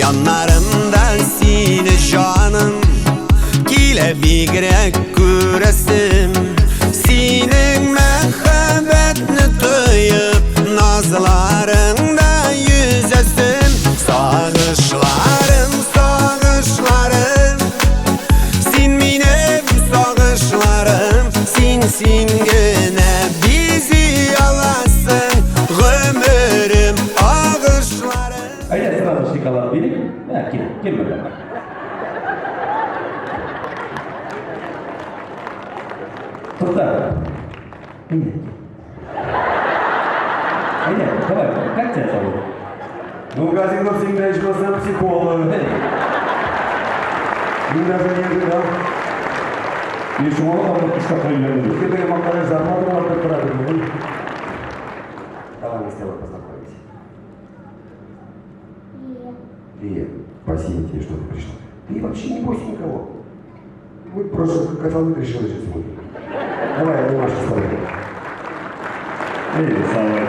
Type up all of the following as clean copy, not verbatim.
Yanlarımda seni canım Kile bigrek küresim Senin mehabbetini duyup Nazlarında yüzesim Sağışlarım, sağışlarım Sen benim sağışlarım Sen gene bizi alasın Ömürüm ağışlarım. Haydi sırada şikalar benim. Kim böyle? Туда. Понятно, давай, как тебя зовут? Ну, Газинов всегда еще сам психолог. Ни разу не играл. И шумала там что проявляли? Теперь макараш зарплату можно тратить. Давай мы с тобой познакомимся. Лия, спасибо тебе, что ты пришла. Ты вообще не бойся никого. Мы просто котелок решили сейчас сегодня. Давай, я Маша с тобой. Эй, Салай.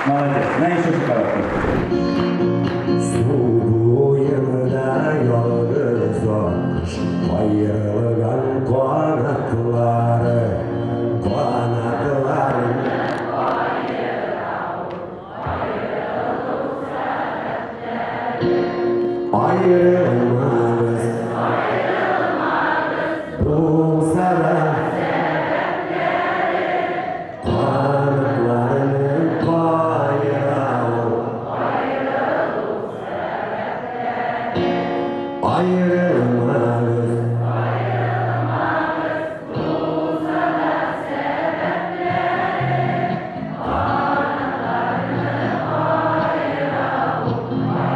Молодец, на еще шоколадку. Boyunda yalnız olmuş Ayrılgan kanatları Ayrılmaz Bulsa da kanatlarını payıralım Ayrılmaz bulsa da sebepleri kanatlarını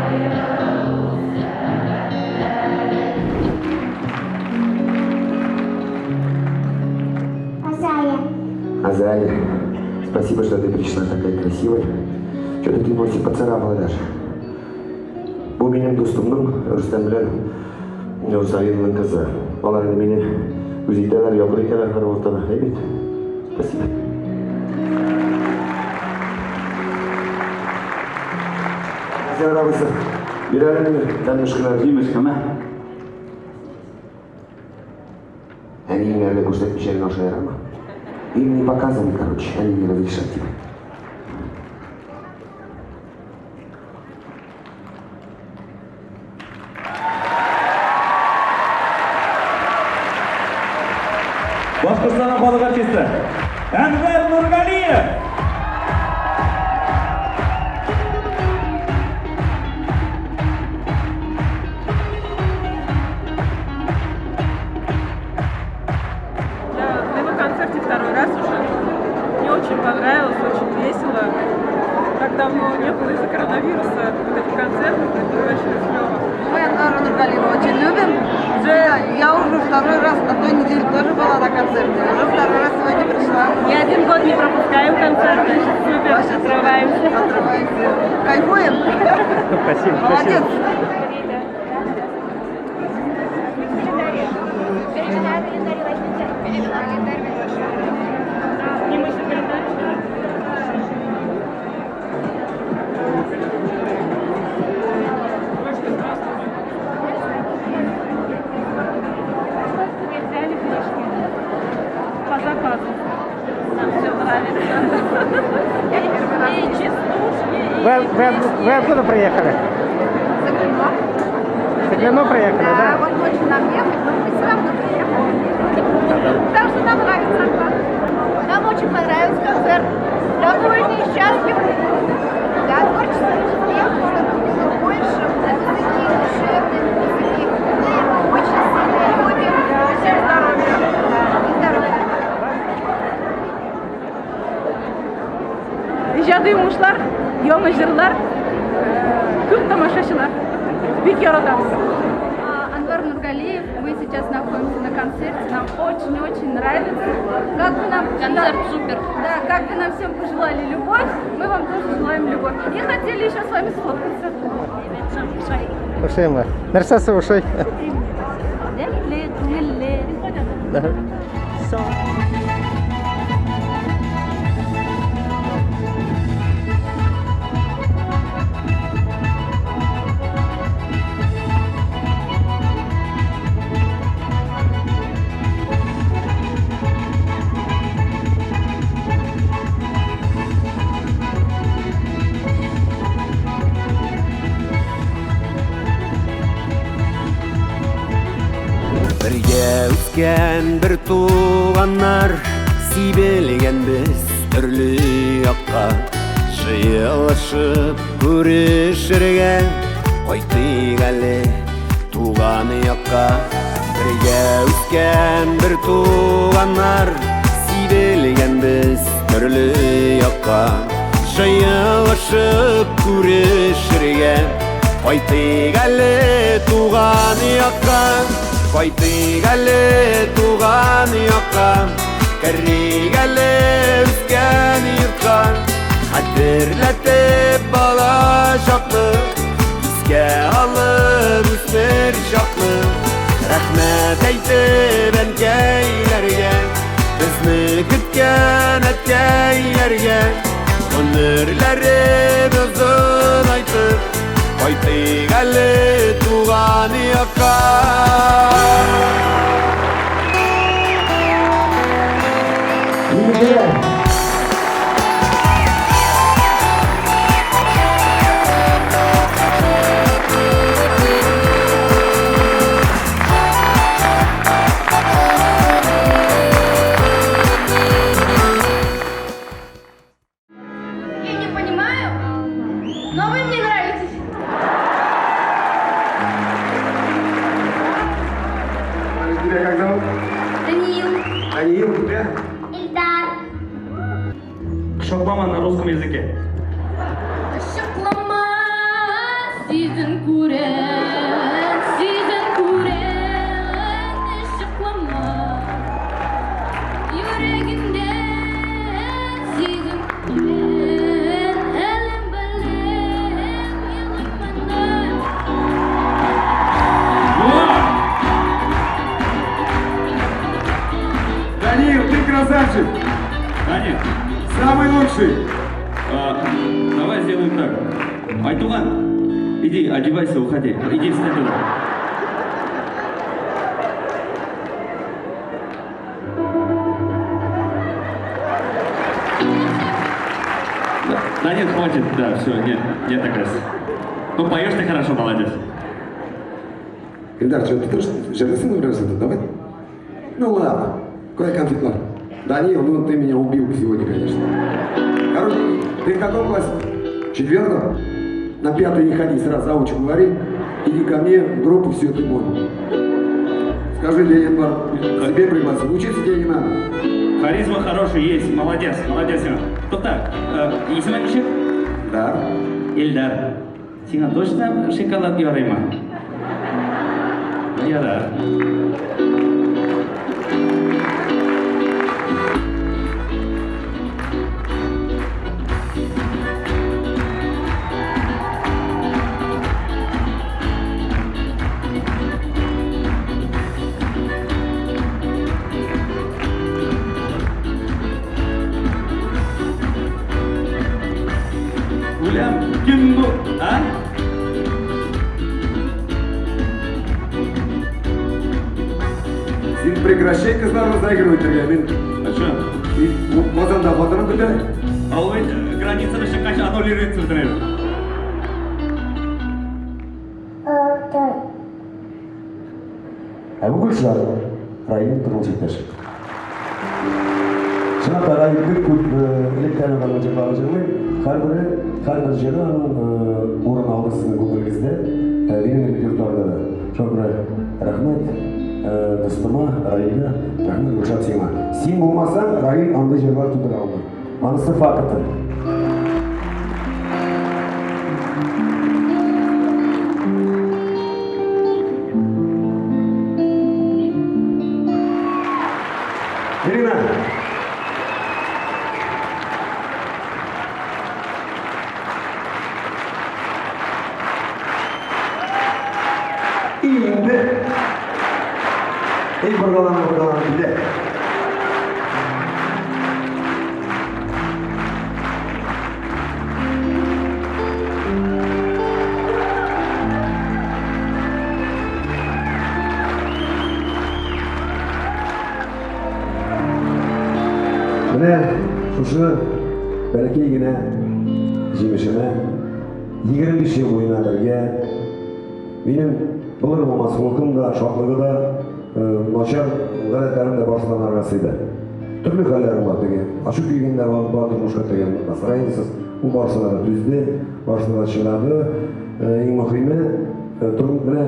payıralım Азалия, спасибо, что ты пришла такая красивая. Что-то ты носик поцарапала даже. Bu benim dostumdum, Rüstem bilen Nursali'nin kızı. Onlar da beni güzellikler, yokluklar var ortada. Evet, спасибо. Sen arabası, bir arada tanıştılar değil mi? Ama они мне надо кушать печень нашей рамы. Им не показывали, короче, они не разрешат тебе. Башқұртстанның халық артисі Әнвар Нұрғалиев. На его концерте второй раз уже. Мне очень понравилось, очень весело. Так давно не было из-за коронавируса вот этих концертов, это очень клево. Мы Анвара Нургалиева очень любим. Я уже второй раз на той неделе тоже была на концерте. Уже второй раз сегодня пришла. И один год не пропускаем концерты. Супер, отрываемся. Кайфуем. Спасибо. Молодец. И мы еще календарь. Взяли книжки по заказу. Нам все нравится. И частушки, Вы откуда приехали? С Клино приехали, Да, да? вот очень нам ехать, но мы все равно приехали. Потому что нам нравится. Нам очень понравился концерт. Довольны и счастливы. Да, творческий успех, чтобы было больше таких душевных музыки. Мы его очень сильно любим. Всем здоровья. И здоровья. ijodiy yumushlar, yangi jillar, ko'p tomoshachilar. Bek yaratamiz. Анвар Нургалиев, мы сейчас находимся на концерте, нам очень-очень нравится. Как бы нам концерт супер. Да, как бы нам всем пожелали любовь, мы вам тоже желаем любовь. И хотели еще с вами сфоткаться. Ушей. Нарисовался ушей. Да. Все. өскен бір туғаннар, сибелген біз түрлі жаққа, жиылышып көрешерге, қойтық әлі туған жаққа. Бірге өскен бір туғанар, сибелген біз түрлі жаққа, жиылышып көрешерге, қойтық әлі туған жаққа. Қойтық әлі туған жаққа, кірейік әлі өскен йұртқа. Қадірлетіп бала жақты, бізге алып өсер жақты. Рахмет әйтіп әнкейлерге, бізді күткен әткейлерге. Өмірлері ұзын айтып, қойтық әлі туған жаққа. Я не понимаю, но вы мне нравитесь. Тебя как зовут? Даниил. Даниил, тебя? Ильдар. Шоклама на русском языке. Şıklama sizin kuren, şıklama yüreğinde sizin kuren, elim belem yılmandan. Даниил, ты красавчик! Даня, Самый лучший! давай сделаем так. Айтуган, иди, одевайся, уходи. Иди, встань туда. Да нет, хватит, да, все, нет так раз. Ну, поешь ты хорошо, молодец. Ильдар, что, ты тоже жертвы набираешься тут? Давай. Ну ладно, какой конфликт? Даниил, ну ты меня убил сегодня, конечно. Короче, ты в каком классе? 4-м? На 5-й не ходи, сразу заучу говори. Иди ко мне в группу, все, ты мой. Скажи, Ленин, себе пригласил. Учиться тебе не надо. Харизма хорошая есть, молодец, Иван. Тоқтар, есімі неше? Да. Ильдар. Сен точно шоколад ярай ма? Ярар. Улям, кім бұл, а? Сен прекращай кызларны заигрывать, Илья. А что? Мазанда хатырын күтә. Ал ведь границаны шыққанша аннулируется бітіреді. Әбүгүлшілер, район тұрмышықтар. Шынақта районды көп электронды жерлары жерлер, әрбір жері орын алды сіздің көңіліңізде, менің репертуарда да. Шоқыры рахмет, достыма, районға, рахмет Гүлшат сеңа. Сен болмасаң, район андай жерлар тудыра алды. Анысы факты. Ирина! Енді ей бұрғаланы біле. Міне шушы бәләкей генә җимешемә 25 ел буена бергә минем булыр булмас холкым да, шатлыгы да, начар гадәтләрем дә барсынан арасында. Төрле хәлләр бар деген. Ачу килгәннәр бар тормышка деген настроениесез. У барсына да түзде, барсына да чыгарды. Иң мөһиме белә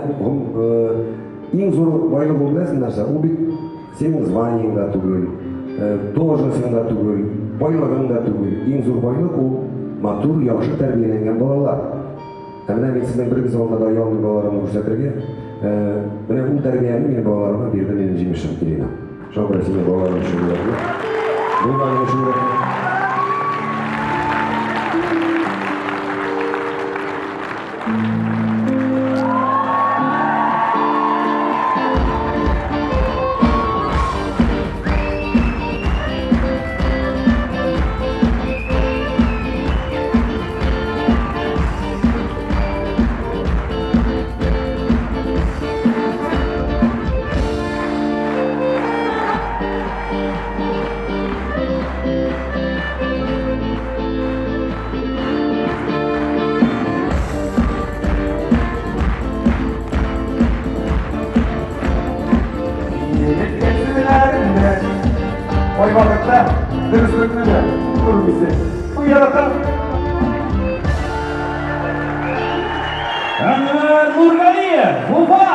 иң зур байлык ул беләсең нәрсә? Ул бит синең званиең да түгел, должностың да түгел, байлыгың да түгел. Иң зур байлык ул матур, яхшы тәрбияләнгән балалар. Менә мин сезнең бер кыз алдында ялгыз балаларымны күрсәтергә, менә ул тәрбияне минем балаларыма бирде минем җимешем Ирина. Шул белән балаларым өчен булды. Булган өчен Ой вакытта дөреслекне дә күрмисең. Бу ярата. Әнвәр Нургалиев, Уфа!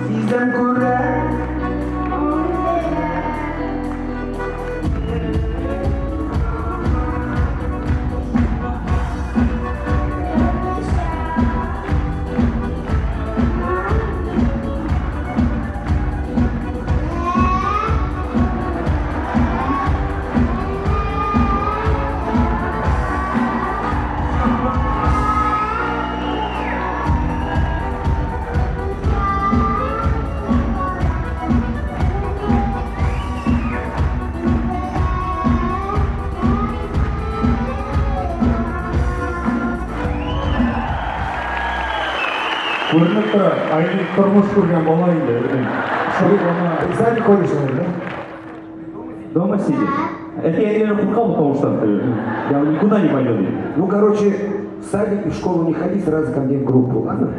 Сездән күрә Көрініп тұр, айлық тұрмыш көрген бала енді. Сами ходишь, да? Дома сидит. Это я реально пукал, потому что я никуда не пойду. Ну, короче, в садик и в школу не ходи, сразу ко мне в группу, ладно?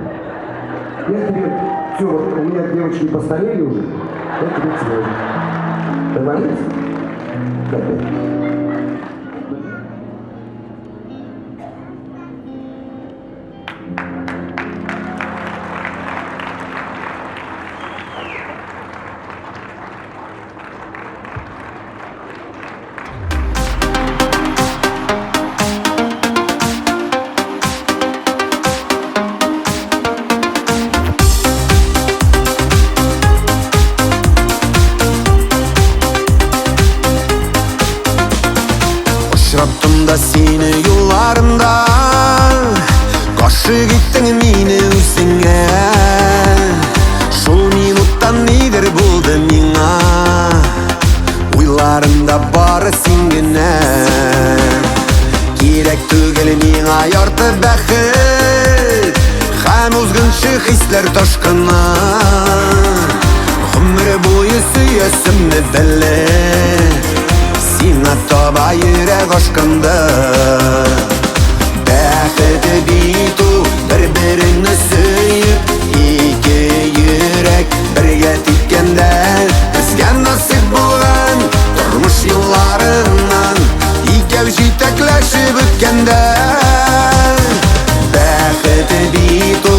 Я тебе, все, вот у меня девочки постарели уже, я тебе сегодня. Договорились? Да. Ұшыраттым да сені юлларымда, Қашы кеттің мені өзіңе. Шул минуттан нидер болды миңа, Ойларымда бары сенгені. Керек түгел миңа ярты бәхет, Һәм узгынчы хисләр ташкыны. Гомер буе сөясемне беле, Сиңа таба йөрәк ашканды. Бәхете бит ул бер-береңне сөеп, ике йөрәк бергә типкәндә. Безгә насыйп булган тормыш юлларыннан икәү җитәкләшеп үткәндә. Бәхете бит